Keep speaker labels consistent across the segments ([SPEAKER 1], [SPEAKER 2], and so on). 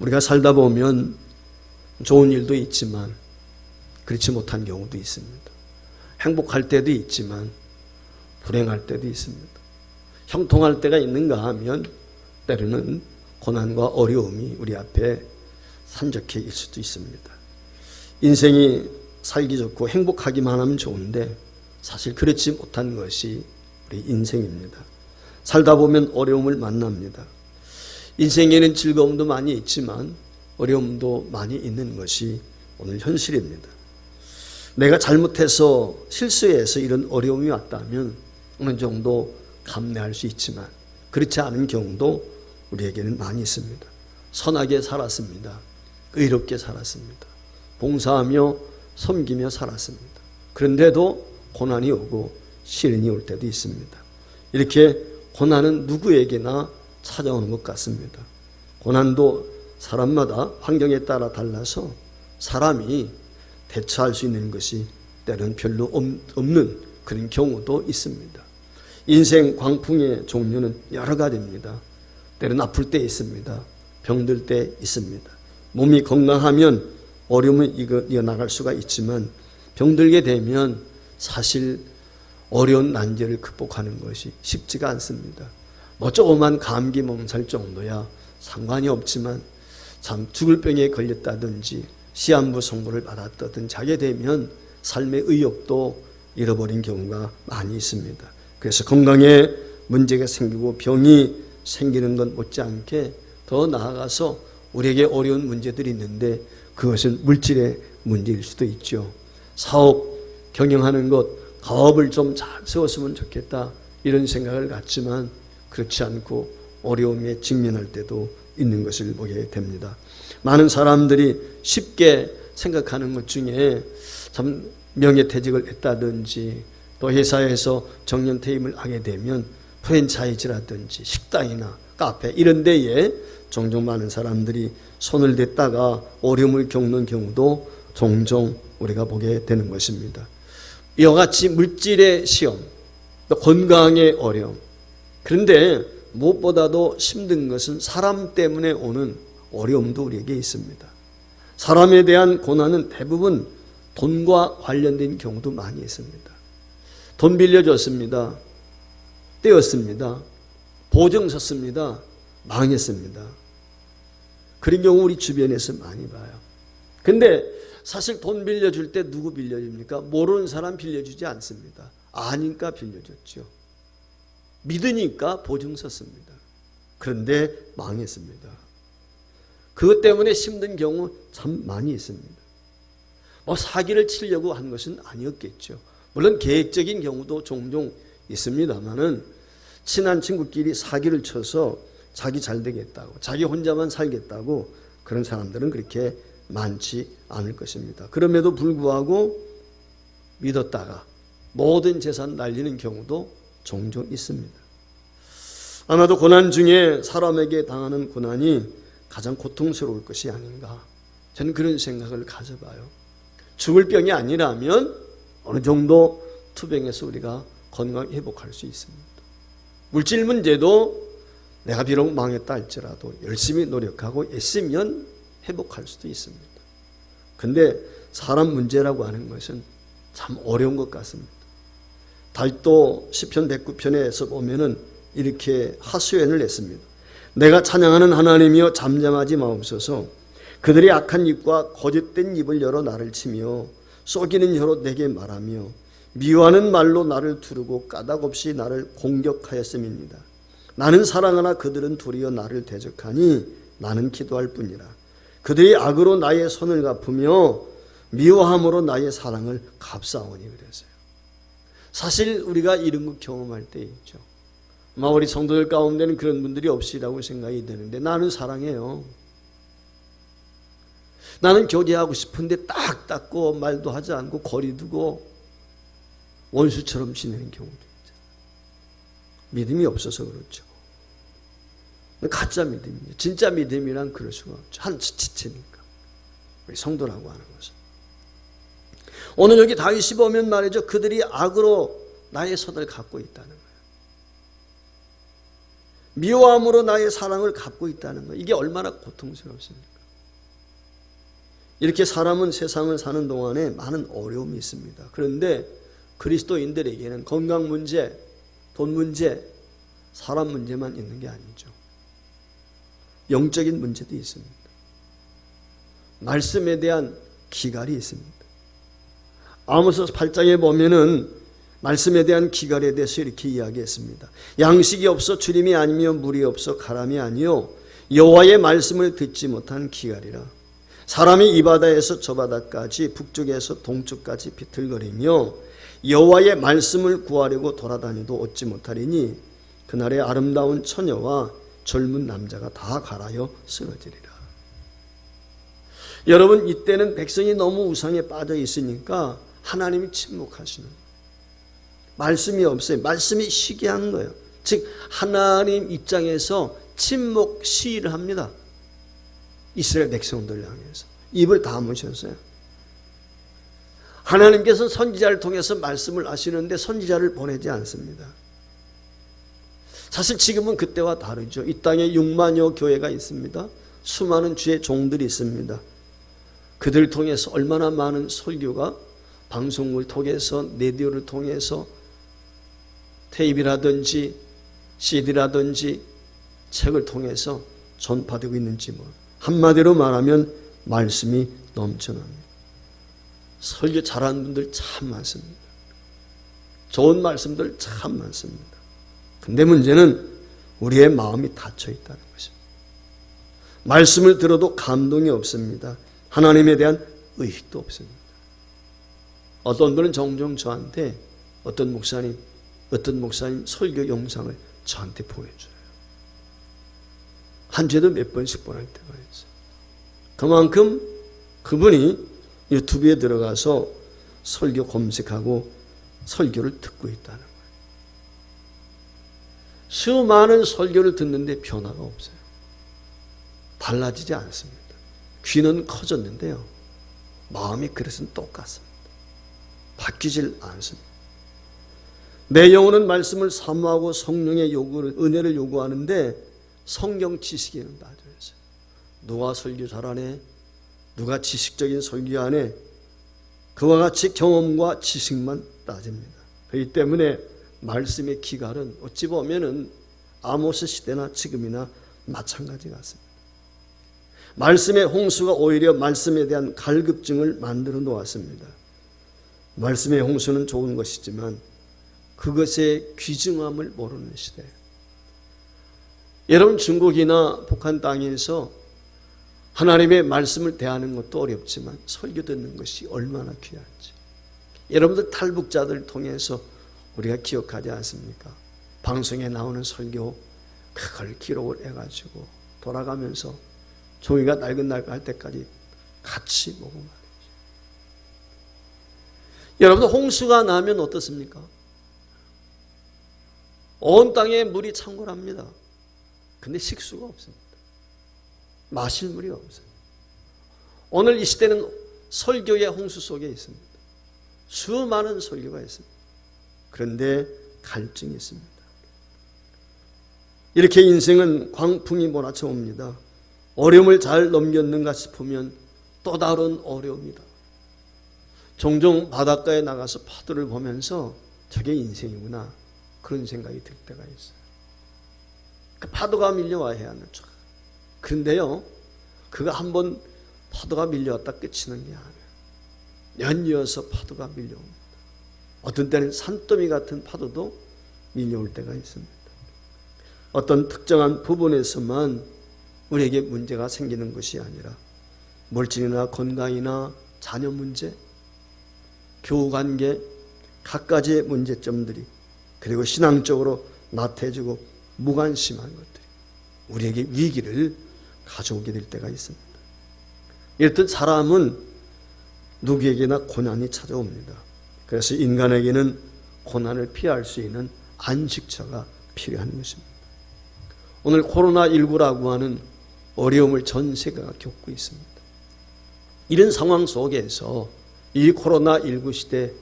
[SPEAKER 1] 우리가 살다 보면 좋은 일도 있지만 그렇지 못한 경우도 있습니다. 행복할 때도 있지만 불행할 때도 있습니다. 형통할 때가 있는가 하면 때로는 고난과 어려움이 우리 앞에 산적해 있을 수도 있습니다. 인생이 살기 좋고 행복하기만 하면 좋은데 사실 그렇지 못한 것이 우리 인생입니다. 살다 보면 어려움을 만납니다. 인생에는 즐거움도 많이 있지만 어려움도 많이 있는 것이 오늘 현실입니다. 내가 잘못해서 실수해서 이런 어려움이 왔다면 어느 정도 감내할 수 있지만 그렇지 않은 경우도 우리에게는 많이 있습니다. 선하게 살았습니다. 의롭게 살았습니다. 봉사하며 섬기며 살았습니다. 그런데도 고난이 오고 시련이 올 때도 있습니다. 이렇게 고난은 누구에게나 찾아오는 것 같습니다. 고난도 사람마다 환경에 따라 달라서 사람이 대처할 수 있는 것이 때로는 별로 없는 그런 경우도 있습니다. 인생 광풍의 종류는 여러 가지입니다. 때로는 아플 때 있습니다. 병들 때 있습니다. 몸이 건강하면 어려움을 이어나갈 수가 있지만 병들게 되면 사실 어려운 난제를 극복하는 것이 쉽지가 않습니다. 뭐 조그만 감기 몸살 정도야 상관이 없지만 참 죽을 병에 걸렸다든지 시한부 선고를 받았다든지 하게 되면 삶의 의욕도 잃어버린 경우가 많이 있습니다. 그래서 건강에 문제가 생기고 병이 생기는 것 못지않게 더 나아가서 우리에게 어려운 문제들이 있는데 그것은 물질의 문제일 수도 있죠. 사업 경영하는 것, 가업을 좀 잘 세웠으면 좋겠다 이런 생각을 갖지만 그렇지 않고 어려움에 직면할 때도 있는 것을 보게 됩니다. 많은 사람들이 쉽게 생각하는 것 중에 참 명예퇴직을 했다든지 또 회사에서 정년퇴임을 하게 되면 프랜차이즈라든지 식당이나 카페 이런 데에 종종 많은 사람들이 손을 댔다가 어려움을 겪는 경우도 종종 우리가 보게 되는 것입니다. 이와 같이 물질의 시험, 또 건강의 어려움. 그런데 무엇보다도 힘든 것은 사람 때문에 오는 어려움도 우리에게 있습니다. 사람에 대한 고난은 대부분 돈과 관련된 경우도 많이 있습니다. 돈 빌려줬습니다. 떼었습니다. 보증 섰습니다. 망했습니다. 그런 경우 우리 주변에서 많이 봐요. 근데 사실 돈 빌려줄 때 누구 빌려줍니까? 모르는 사람 빌려주지 않습니다. 아니까 빌려줬죠. 믿으니까 보증 섰습니다. 그런데 망했습니다. 그것 때문에 힘든 경우 참 많이 있습니다. 뭐 사기를 치려고 한 것은 아니었겠죠. 물론 계획적인 경우도 종종 있습니다만은 친한 친구끼리 사기를 쳐서 자기 잘 되겠다고, 자기 혼자만 살겠다고 그런 사람들은 그렇게 많지 않을 것입니다. 그럼에도 불구하고 믿었다가 모든 재산 날리는 경우도 종종 있습니다. 아마도 고난 중에 사람에게 당하는 고난이 가장 고통스러울 것이 아닌가, 저는 그런 생각을 가져봐요. 죽을 병이 아니라면 어느 정도 투병해서 우리가 건강 회복할 수 있습니다. 물질 문제도 내가 비록 망했다 할지라도 열심히 노력하고 애쓰면 회복할 수도 있습니다. 그런데 사람 문제라고 하는 것은 참 어려운 것 같습니다. 다윗도 시편 109편에서 보면은 이렇게 하소연을 했습니다. 내가 찬양하는 하나님이여 잠잠하지 마옵소서. 그들의 악한 입과 거짓된 입을 열어 나를 치며 속이는 혀로 내게 말하며 미워하는 말로 나를 두르고 까닭없이 나를 공격하였음입니다. 나는 사랑하나 그들은 도리어 나를 대적하니 나는 기도할 뿐이라. 그들이 악으로 나의 손을 갚으며 미워함으로 나의 사랑을 값싸오니 그랬어요. 사실 우리가 이런 거 경험할 때 있죠. 아마 우리 성도들 가운데는 그런 분들이 없으리라고 생각이 드는데 나는 사랑해요. 나는 교제하고 싶은데 딱 닦고 말도 하지 않고 거리 두고 원수처럼 지내는 경우도 있죠. 믿음이 없어서 그렇죠. 가짜 믿음이죠. 진짜 믿음이란 그럴 수가 없죠. 한 지체니까. 우리 성도라고 하는 것은. 오늘 여기 다윗이 보면 말이죠. 그들이 악으로 나의 손을 갖고 있다는 거예요. 미워함으로 나의 사랑을 갚고 있다는 것. 이게 얼마나 고통스럽습니까? 이렇게 사람은 세상을 사는 동안에 많은 어려움이 있습니다. 그런데 그리스도인들에게는 건강 문제, 돈 문제, 사람 문제만 있는 게 아니죠. 영적인 문제도 있습니다. 말씀에 대한 기갈이 있습니다. 아모스 8장에 보면은 말씀에 대한 기갈에 대해서 이렇게 이야기했습니다. 양식이 없어 주림이 아니며 물이 없어 가람이 아니요 여호와의 말씀을 듣지 못한 기갈이라. 사람이 이 바다에서 저 바다까지 북쪽에서 동쪽까지 비틀거리며 여호와의 말씀을 구하려고 돌아다니도 얻지 못하리니 그날에 아름다운 처녀와 젊은 남자가 다 갈아여 쓰러지리라. 여러분, 이때는 백성이 너무 우상에 빠져 있으니까 하나님이 침묵하시는 거예요. 말씀이 없어요. 말씀이 시기한 거예요. 즉 하나님 입장에서 침묵 시위를 합니다. 이스라엘 백성들을 향해서 입을 다무셨어요. 하나님께서 선지자를 통해서 말씀을 하시는데 선지자를 보내지 않습니다. 사실 지금은 그때와 다르죠. 이 땅에 6만여 교회가 있습니다. 수많은 주의 종들이 있습니다. 그들을 통해서 얼마나 많은 설교가 방송을 통해서, 라디오를 통해서, 테이프라든지 CD라든지 책을 통해서 전파되고 있는지 한마디로 말하면 말씀이 넘쳐납니다. 설교 잘하는 분들 참 많습니다. 좋은 말씀들 참 많습니다. 근데 문제는 우리의 마음이 닫혀 있다는 것입니다. 말씀을 들어도 감동이 없습니다. 하나님에 대한 의식도 없습니다. 어떤 분은 종종 저한테 어떤 목사님 설교 영상을 저한테 보여줘요. 한 주에도 몇 번씩 보낼 때가 있어요. 그만큼 그분이 유튜브에 들어가서 설교 검색하고 설교를 듣고 있다는 거예요. 수많은 설교를 듣는데 변화가 없어요. 달라지지 않습니다. 귀는 커졌는데요. 마음이 그릇은 똑같습니다. 바뀌질 않습니다. 내 영혼은 말씀을 사모하고 성령의 요구를, 은혜를 요구하는데 성경 지식에는 빠져있어요. 누가 설교 잘하네? 누가 지식적인 설교하네? 그와 같이 경험과 지식만 따집니다. 그렇기 때문에 말씀의 기갈은 어찌 보면은 아모스 시대나 지금이나 마찬가지 같습니다. 말씀의 홍수가 오히려 말씀에 대한 갈급증을 만들어 놓았습니다. 말씀의 홍수는 좋은 것이지만 그것의 귀중함을 모르는 시대. 여러분, 중국이나 북한 땅에서 하나님의 말씀을 대하는 것도 어렵지만 설교 듣는 것이 얼마나 귀한지. 여러분들 탈북자들 통해서 우리가 기억하지 않습니까? 방송에 나오는 설교 그걸 기록을 해가지고 돌아가면서 종이가 날긋날긋 할 때까지 같이 보고 말이죠. 여러분, 홍수가 나면 어떻습니까? 온 땅에 물이 창궐합니다. 근데 식수가 없습니다. 마실 물이 없어요. 오늘 이 시대는 설교의 홍수 속에 있습니다. 수많은 설교가 있습니다. 그런데 갈증이 있습니다. 이렇게 인생은 광풍이 몰아쳐 옵니다. 어려움을 잘 넘겼는가 싶으면 또 다른 어려움이다. 종종 바닷가에 나가서 파도를 보면서 저게 인생이구나, 그런 생각이 들 때가 있어요. 그 파도가 밀려와야 하는 척. 그런데요, 그가 한번 파도가 밀려왔다 끝이는 게 아니에요. 연이어서 파도가 밀려옵니다. 어떤 때는 산더미 같은 파도도 밀려올 때가 있습니다. 어떤 특정한 부분에서만 우리에게 문제가 생기는 것이 아니라 물질이나 건강이나 자녀 문제, 교우관계, 각가지의 문제점들이, 그리고 신앙적으로 나태해지고 무관심한 것들이 우리에게 위기를 가져오게 될 때가 있습니다. 이렇듯 사람은 누구에게나 고난이 찾아옵니다. 그래서 인간에게는 고난을 피할 수 있는 안식처가 필요한 것입니다. 오늘 코로나19라고 하는 어려움을 전 세계가 겪고 있습니다. 이런 상황 속에서 이 코로나19 시대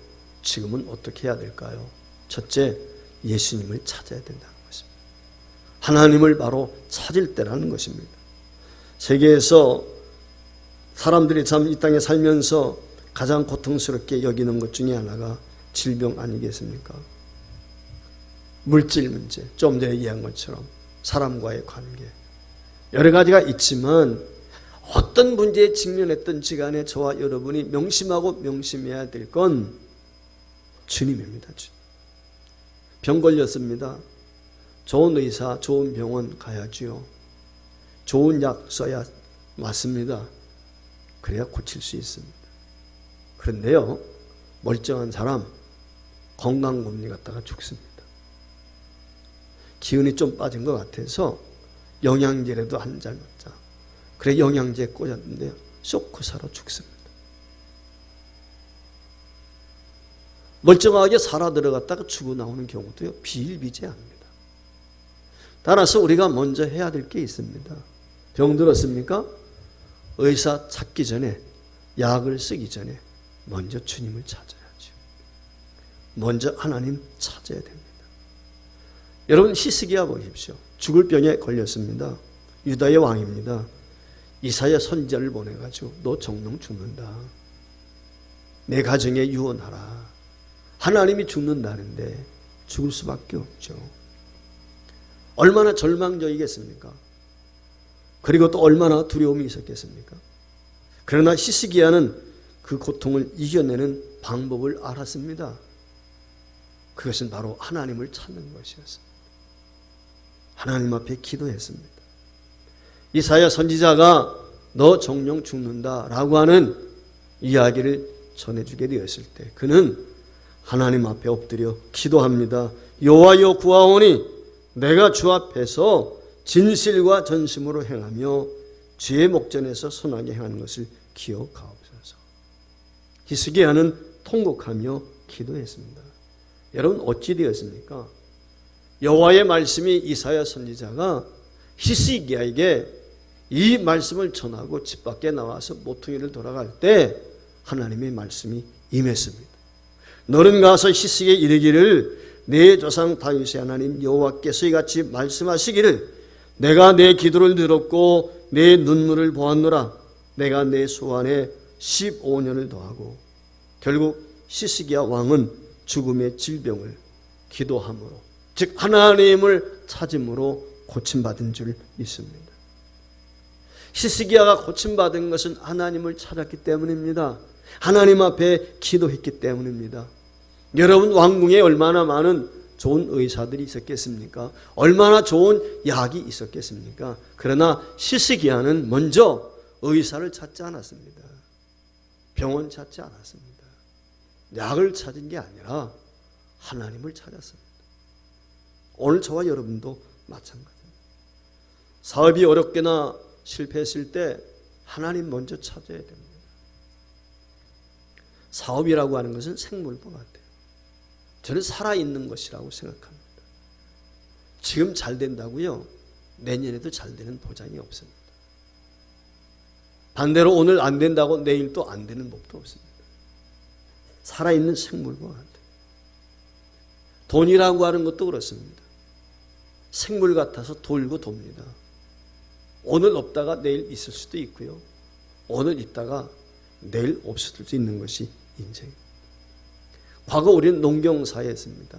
[SPEAKER 1] 지금은 어떻게 해야 될까요? 첫째, 예수님을 찾아야 된다는 것입니다. 하나님을 바로 찾을 때라는 것입니다. 세계에서 사람들이 참 이 땅에 살면서 가장 고통스럽게 여기는 것 중에 하나가 질병 아니겠습니까? 물질 문제, 좀 전에 얘기한 것처럼 사람과의 관계, 여러 가지가 있지만 어떤 문제에 직면했든지 간에 저와 여러분이 명심하고 명심해야 될 건 주님입니다. 병 걸렸습니다. 좋은 의사, 좋은 병원 가야지요. 좋은 약 써야 맞습니다. 그래야 고칠 수 있습니다. 그런데요, 멀쩡한 사람 건강검진 갔다가 죽습니다. 기운이 좀 빠진 것 같아서 영양제라도 한 잘 먹자. 그래 영양제 꽂았는데요, 쇼크사로 죽습니다. 멀쩡하게 살아 들어갔다가 죽어 나오는 경우도요, 비일비재합니다. 따라서 우리가 먼저 해야 될 게 있습니다. 병 들었습니까? 의사 찾기 전에, 약을 쓰기 전에 먼저 주님을 찾아야죠. 먼저 하나님 찾아야 됩니다. 여러분 히스기야 보십시오. 죽을 병에 걸렸습니다. 유다의 왕입니다. 이사야 선지자를 보내가지고 너 정령 죽는다. 내 가정에 유언하라. 하나님이 죽는다는데 죽을 수밖에 없죠. 얼마나 절망적이겠습니까? 그리고 또 얼마나 두려움이 있었겠습니까? 그러나 히스기야는 그 고통을 이겨내는 방법을 알았습니다. 그것은 바로 하나님을 찾는 것이었습니다. 하나님 앞에 기도했습니다. 이사야 선지자가 너 정령 죽는다라고 하는 이야기를 전해주게 되었을 때 그는 하나님 앞에 엎드려 기도합니다. 여호와여 구하오니 내가 주 앞에서 진실과 전심으로 행하며 주의 목전에서 선하게 행하는 것을 기억하옵소서. 히스기야는 통곡하며 기도했습니다. 여러분 어찌 되었습니까? 여호와의 말씀이 이사야 선지자가 히스기야에게 이 말씀을 전하고 집 밖에 나와서 모퉁이를 돌아갈 때 하나님의 말씀이 임했습니다. 너는 가서 히스기야에 이르기를 내 조상 다윗의 하나님 여호와께서 이같이 말씀하시기를 내가 내 기도를 들었고 내 눈물을 보았노라. 내가 내 소원에 15년을 더하고 결국 히스기야 왕은 죽음의 질병을 기도함으로 즉 하나님을 찾음으로 고침받은 줄 믿습니다. 히스기야가 고침받은 것은 하나님을 찾았기 때문입니다. 하나님 앞에 기도했기 때문입니다. 여러분 왕궁에 얼마나 많은 좋은 의사들이 있었겠습니까? 얼마나 좋은 약이 있었겠습니까? 그러나 히스기야는 먼저 의사를 찾지 않았습니다. 병원 찾지 않았습니다. 약을 찾은 게 아니라 하나님을 찾았습니다. 오늘 저와 여러분도 마찬가지입니다. 사업이 어렵거나 실패했을 때 하나님 먼저 찾아야 됩니다. 사업이라고 하는 것은 생물과 같아요. 저는 살아있는 것이라고 생각합니다. 지금 잘 된다고요? 내년에도 잘 되는 보장이 없습니다. 반대로 오늘 안 된다고 내일 또 안 되는 법도 없습니다. 살아있는 생물과 같아요. 돈이라고 하는 것도 그렇습니다. 생물 같아서 돌고 돕니다. 오늘 없다가 내일 있을 수도 있고요. 오늘 있다가 내일 없을 수도 있는 것이 인생입니다. 과거 우리는 농경사회였습니다.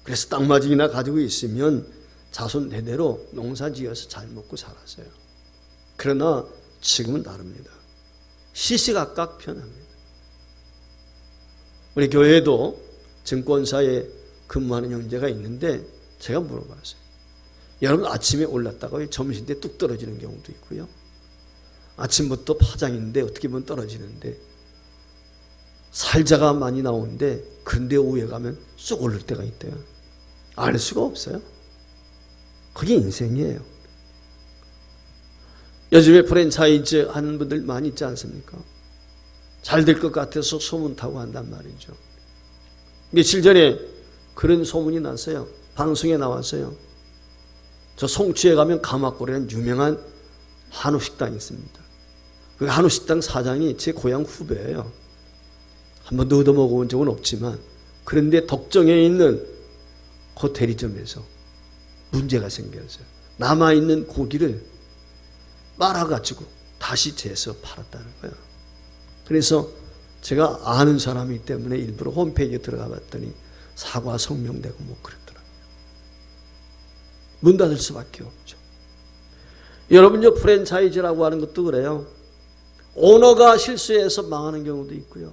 [SPEAKER 1] 그래서 땅마중이나 가지고 있으면 자손 대대로 농사지어서 잘 먹고 살았어요. 그러나 지금은 다릅니다. 시시각각 변합니다. 우리 교회에도 증권사에 근무하는 형제가 있는데 제가 물어봤어요. 여러분 아침에 올랐다가 점심 때 뚝 떨어지는 경우도 있고요. 아침부터 파장인데 어떻게 보면 떨어지는데 살자가 많이 나오는데 그런데 오후에 가면 쑥 오를 때가 있대요. 알 수가 없어요. 그게 인생이에요. 요즘에 프랜차이즈 하는 분들 많이 있지 않습니까? 잘 될 것 같아서 소문 타고 한단 말이죠. 며칠 전에 그런 소문이 났어요. 방송에 나왔어요. 저 송취에 가면 가마골이라는 유명한 한우 식당이 있습니다. 그 한우 식당 사장이 제 고향 후배예요. 한 번도 얻어 먹어본 적은 없지만 그런데 덕정에 있는 그 대리점에서 문제가 생겼어요. 남아있는 고기를 말아가지고 다시 재서 팔았다는 거예요. 그래서 제가 아는 사람이기 때문에 일부러 홈페이지에 들어가 봤더니 사과 성명되고 뭐 그랬더라고요. 문 닫을 수밖에 없죠. 여러분요, 프랜차이즈라고 하는 것도 그래요. 오너가 실수해서 망하는 경우도 있고요.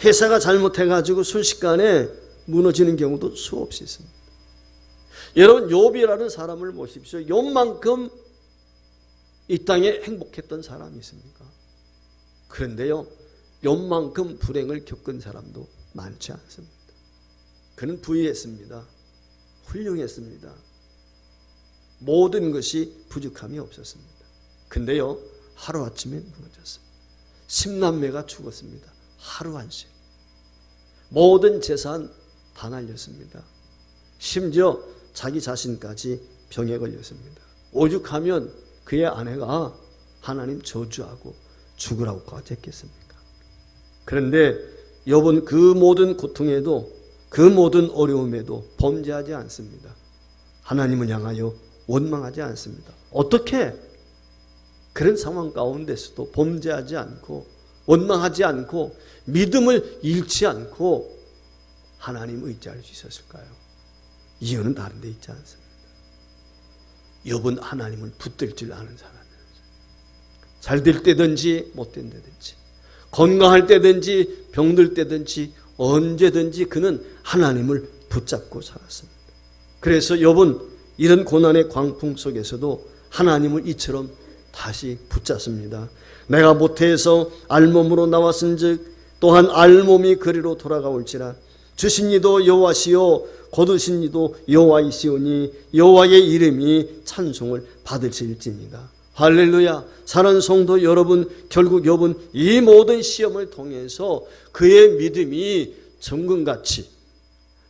[SPEAKER 1] 회사가 잘못해가지고 순식간에 무너지는 경우도 수없이 있습니다. 여러분, 욥이라는 사람을 보십시오. 욥만큼 이 땅에 행복했던 사람이 있습니까? 그런데요, 욥만큼 불행을 겪은 사람도 많지 않습니다. 그는 부유했습니다. 훌륭했습니다. 모든 것이 부족함이 없었습니다. 근데요, 하루아침에 무너졌습니다. 10남매가 죽었습니다. 하루 한씩. 모든 재산 다 날렸습니다. 심지어 자기 자신까지 병에 걸렸습니다. 오죽하면 그의 아내가 하나님 저주하고 죽으라고까지 했겠습니까? 그런데 욥은 그 모든 고통에도, 그 모든 어려움에도 범죄하지 않습니다. 하나님을 향하여 원망하지 않습니다. 어떻게 그런 상황 가운데서도 범죄하지 않고 원망하지 않고 믿음을 잃지 않고 하나님 의지할 수 있었을까요? 이유는 다른 데 있지 않습니다. 욥은 하나님을 붙들 줄 아는 사람이었어요. 잘 될 때든지 못된 때든지, 건강할 때든지 병들 때든지 언제든지 그는 하나님을 붙잡고 살았습니다. 그래서 욥은 이런 고난의 광풍 속에서도 하나님을 이처럼 다시 붙잡습니다. 내가 모태에서 알몸으로 나왔은즉 또한 알몸이 그리로 돌아가올지라. 주신 이도 여호와시요 거두신 이도 여호와이시오니 여호와의 이름이 찬송을 받으실지니라. 할렐루야. 사랑하는 성도 여러분, 결국 욥은 이 모든 시험을 통해서 그의 믿음이 정금같이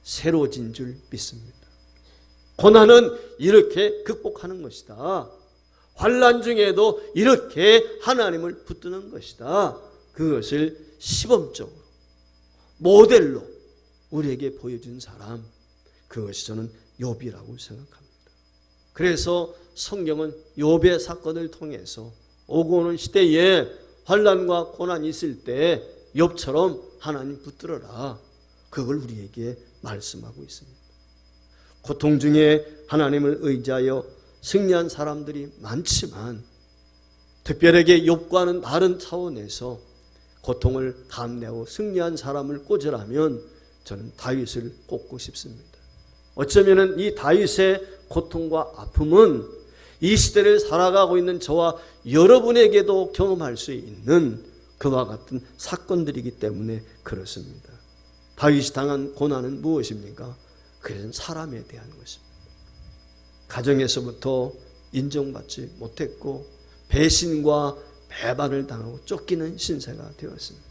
[SPEAKER 1] 새로워진 줄 믿습니다. 고난은 이렇게 극복하는 것이다. 환난 중에도 이렇게 하나님을 붙드는 것이다. 그것을 시범적으로 모델로 우리에게 보여준 사람, 그것이 저는 욥이라고 생각합니다. 그래서 성경은 욥의 사건을 통해서 오고 오는 시대에 환난과 고난이 있을 때 욥처럼 하나님 붙들어라, 그걸 우리에게 말씀하고 있습니다. 고통 중에 하나님을 의지하여 승리한 사람들이 많지만 특별하게 욥과는 다른 차원에서 고통을 감내하고 승리한 사람을 꽂으라면 저는 다윗을 꼽고 싶습니다. 어쩌면 이 다윗의 고통과 아픔은 이 시대를 살아가고 있는 저와 여러분에게도 경험할 수 있는 그와 같은 사건들이기 때문에 그렇습니다. 다윗이 당한 고난은 무엇입니까? 그것은 사람에 대한 것입니다. 가정에서부터 인정받지 못했고 배신과 배반을 당하고 쫓기는 신세가 되었습니다.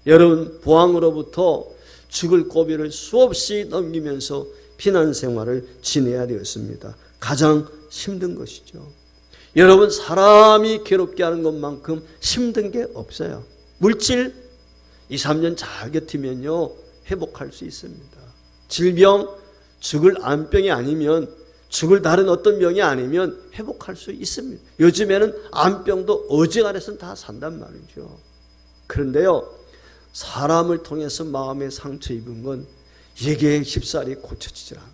[SPEAKER 1] 여러분, 부왕으로부터 죽을 고비를 수없이 넘기면서 피난 생활을 지내야 되었습니다. 가장 힘든 것이죠. 여러분, 사람이 괴롭게 하는 것만큼 힘든 게 없어요. 물질 2, 3년 잘 버티면요 회복할 수 있습니다. 질병, 죽을 암병이 아니면, 죽을 다른 어떤 병이 아니면 회복할 수 있습니다. 요즘에는 암병도 어지간해서는 다 산단 말이죠. 그런데요, 사람을 통해서 마음에 상처 입은 건 이게 쉽사리 고쳐지질 않아요.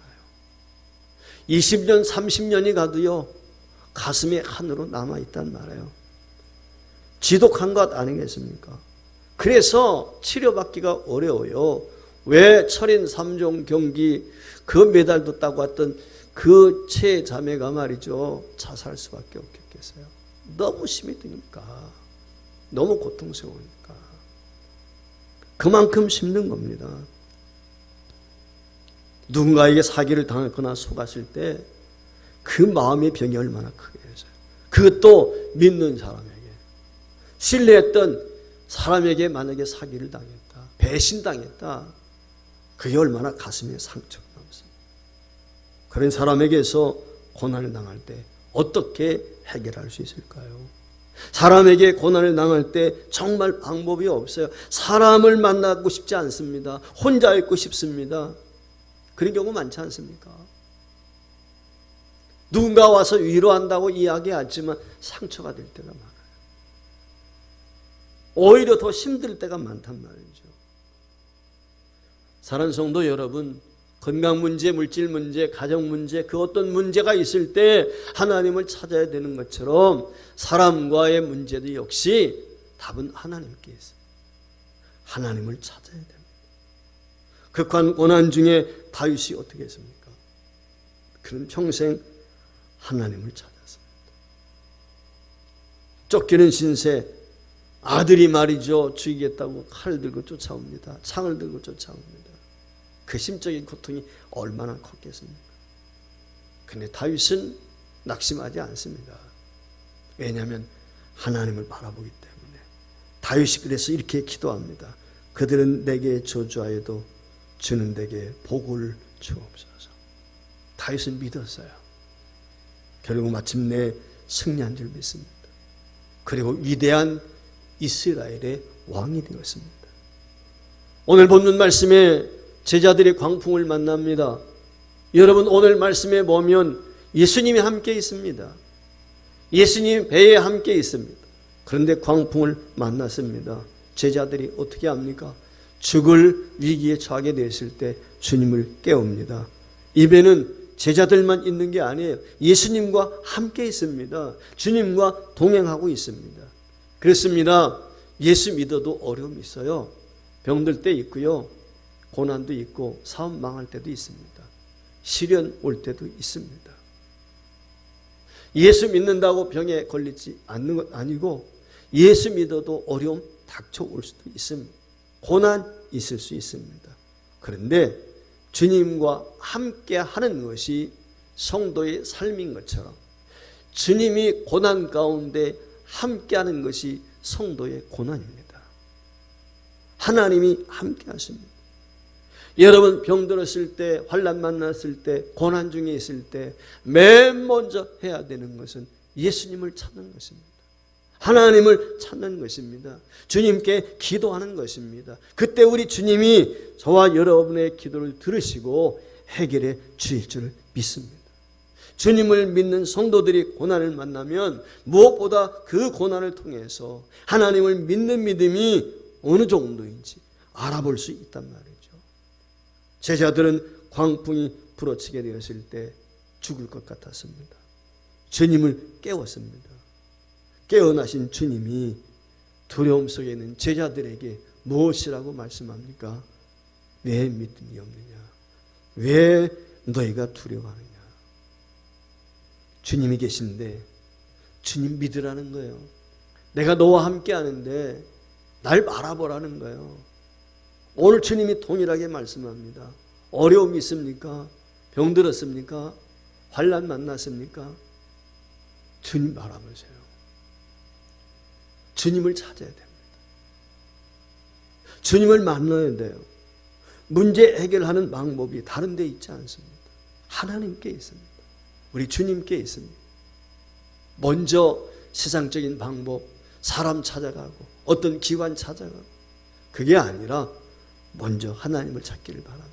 [SPEAKER 1] 20년, 30년이 가도요 가슴에 한으로 남아있단 말이에요. 지독한 것 아니겠습니까? 그래서 치료받기가 어려워요. 왜 철인 3종 경기 그 메달도 따고 왔던 그 최자매가 말이죠, 자살할 수밖에 없겠어요. 너무 힘이 드니까, 너무 고통스러우니까. 그만큼 힘든 겁니다. 누군가에게 사기를 당했거나 속았을 때 그 마음의 병이 얼마나 크게 해서요. 그것도 믿는 사람에게, 신뢰했던 사람에게 만약에 사기를 당했다, 배신당했다, 그게 얼마나 가슴에 상처가 남습니다. 그런 사람에게서 고난을 당할 때 어떻게 해결할 수 있을까요? 사람에게 고난을 당할 때 정말 방법이 없어요. 사람을 만나고 싶지 않습니다. 혼자 있고 싶습니다. 그런 경우 많지 않습니까? 누군가 와서 위로한다고 이야기하지만 상처가 될 때가 많아요. 오히려 더 힘들 때가 많단 말이죠. 사랑하는 성도 여러분, 건강 문제, 물질 문제, 가정 문제, 그 어떤 문제가 있을 때 하나님을 찾아야 되는 것처럼 사람과의 문제도 역시 답은 하나님께 있어요. 하나님을 찾아야 됩니다. 극한 고난 중에 다윗이 어떻게 했습니까? 그는 평생 하나님을 찾았습니다. 쫓기는 신세, 아들이 말이죠, 죽이겠다고 칼을 들고 쫓아옵니다. 창을 들고 쫓아옵니다. 그 심적인 고통이 얼마나 컸겠습니까? 그런데 다윗은 낙심하지 않습니다. 왜냐하면 하나님을 바라보기 때문에. 다윗이 그래서 이렇게 기도합니다. 그들은 내게 저주하여도 주는 내게 복을 주옵소서. 다윗은 믿었어요. 결국 마침내 승리한 줄 믿습니다. 그리고 위대한 이스라엘의 왕이 되었습니다. 오늘 본문 말씀에 제자들이 광풍을 만납니다. 여러분, 오늘 말씀에 보면 예수님이 함께 있습니다. 예수님 배에 함께 있습니다. 그런데 광풍을 만났습니다. 제자들이 어떻게 합니까? 죽을 위기에 처하게 됐을 때 주님을 깨웁니다. 이 배는 제자들만 있는 게 아니에요. 예수님과 함께 있습니다. 주님과 동행하고 있습니다. 그렇습니다. 예수 믿어도 어려움이 있어요. 병들 때 있고요. 고난도 있고 사업 망할 때도 있습니다. 시련 올 때도 있습니다. 예수 믿는다고 병에 걸리지 않는 것 아니고 예수 믿어도 어려움 닥쳐올 수도 있습니다. 고난 있을 수 있습니다. 그런데 주님과 함께 하는 것이 성도의 삶인 것처럼 주님이 고난 가운데 함께 하는 것이 성도의 고난입니다. 하나님이 함께 하십니다. 여러분, 병들었을 때, 환난 만났을 때, 고난 중에 있을 때 맨 먼저 해야 되는 것은 예수님을 찾는 것입니다. 하나님을 찾는 것입니다. 주님께 기도하는 것입니다. 그때 우리 주님이 저와 여러분의 기도를 들으시고 해결해 주실 줄 믿습니다. 주님을 믿는 성도들이 고난을 만나면 무엇보다 그 고난을 통해서 하나님을 믿는 믿음이 어느 정도인지 알아볼 수 있단 말이죠. 제자들은 광풍이 불어치게 되었을 때 죽을 것 같았습니다. 주님을 깨웠습니다. 깨어나신 주님이 두려움 속에 있는 제자들에게 무엇이라고 말씀합니까? 왜 믿음이 없느냐? 왜 너희가 두려워하느냐? 주님이 계신데 주님 믿으라는 거예요. 내가 너와 함께 하는데 날 바라보라는 거예요. 오늘 주님이 동일하게 말씀합니다. 어려움이 있습니까? 병들었습니까? 환난 만났습니까? 주님 바라보세요. 주님을 찾아야 됩니다. 주님을 만나야 돼요. 문제 해결하는 방법이 다른 데 있지 않습니다. 하나님께 있습니다. 우리 주님께 있습니다. 먼저 세상적인 방법, 사람 찾아가고 어떤 기관 찾아가고 그게 아니라 먼저 하나님을 찾기를 바랍니다.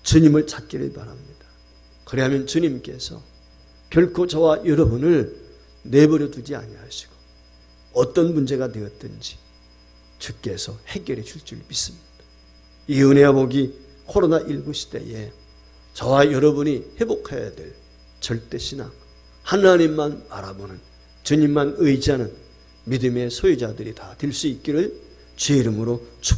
[SPEAKER 1] 주님을 찾기를 바랍니다. 그래야면 주님께서 결코 저와 여러분을 내버려 두지 아니하시고 어떤 문제가 되었든지 주께서 해결해 줄 줄 믿습니다. 이 은혜와 복이 코로나19 시대에 저와 여러분이 회복해야 될 절대신앙, 하나님만 알아보는, 주님만 의지하는 믿음의 소유자들이 다 될 수 있기를 주의 이름으로 축복합니다.